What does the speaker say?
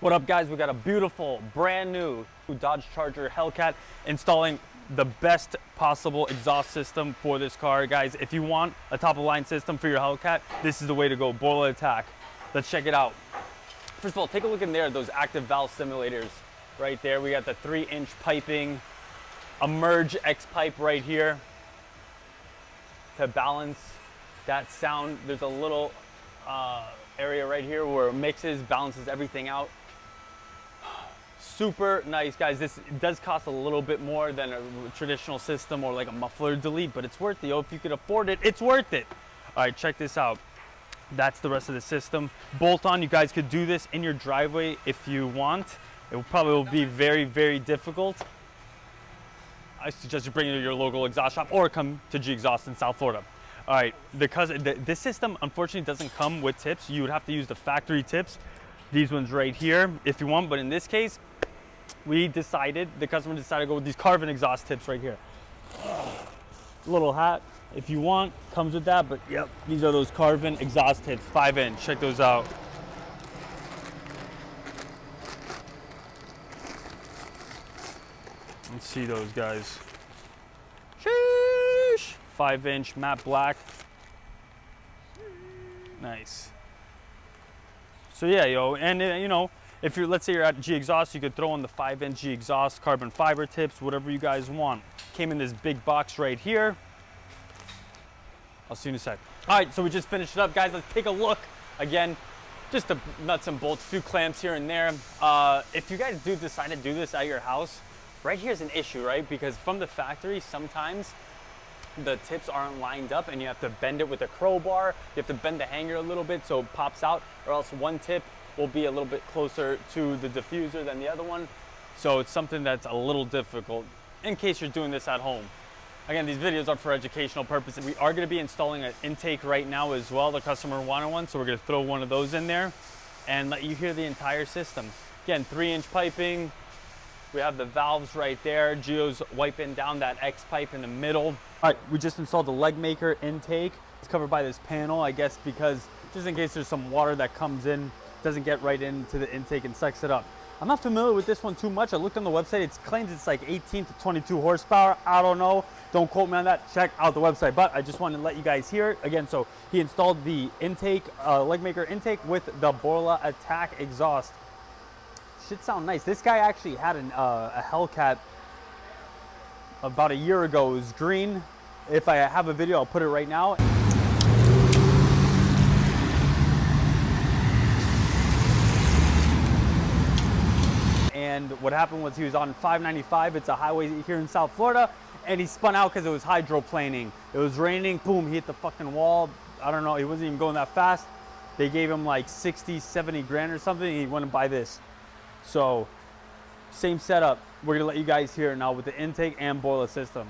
What up, guys? We got a beautiful brand new Dodge Charger Hellcat installing the best possible exhaust system for this car. Guys, if you want a top of line system for your Hellcat, this is the way to go. Borla Atak. Let's check it out. First of all, take a look in there, those active valve simulators right there. We got the 3-inch piping, a merge X pipe right here to balance that sound. There's a little area right here where it mixes, balances everything out. Super nice, guys. This does cost a little bit more than a traditional system or like a muffler delete, but it's worth it. If you could afford it, it's worth it. All right, check this out. That's the rest of the system. Bolt on, you guys could do this in your driveway if you want. It will probably be very, very difficult. I suggest you bring it to your local exhaust shop or come to G Exhaust in South Florida. All right, because this system unfortunately doesn't come with tips. You would have to use the factory tips. These ones right here if you want, but in this case, the customer decided to go with these carbon exhaust tips right here. Little hat, if you want, comes with that, but yep, these are those carbon exhaust tips, 5-inch, check those out. Let's see those guys. Sheesh! 5-inch matte black. Nice. So yeah, and you know, if you're, let's say you're at G Exhaust, you could throw in the 5-inch G Exhaust carbon fiber tips, whatever you guys want. Came in this big box right here. I'll see you in a sec. All right, so we just finished it up, guys. Let's take a look. Again, just the nuts and bolts, a few clamps here and there. If you guys do decide to do this at your house, right here's an issue, right? Because from the factory, sometimes the tips aren't lined up and you have to bend it with a crowbar. You have to bend the hanger a little bit so it pops out, or else one tip will be a little bit closer to the diffuser than the other one. So it's something that's a little difficult in case you're doing this at home. Again, these videos are for educational purposes. We are going to be installing an intake right now as well. The customer wanted one, so we're going to throw one of those in there and let you hear the entire system. Again, 3-inch piping. We have the valves right there. Gio's wiping down that X pipe in the middle. All right, we just installed the leg maker intake. It's covered by this panel, I guess, because just in case there's some water that comes in, doesn't get right into the intake and sucks it up. I'm not familiar with this one too much. I looked on the website. It claims it's like 18 to 22 horsepower. I don't know. Don't quote me on that. Check out the website. But I just wanted to let you guys hear it. Again, so he installed the intake, leg maker intake with the Borla Atak exhaust. Should sound nice. This guy actually had a Hellcat about a year ago. It was green. If I have a video, I'll put it right now. And what happened was he was on 595. It's a highway here in South Florida, and he spun out because it was hydroplaning. It was raining, boom, he hit the fucking wall. I don't know, he wasn't even going that fast. They gave him like 60, 70 grand or something, and he went and buy this. So, same setup. We're gonna let you guys hear it now with the intake and boiler system.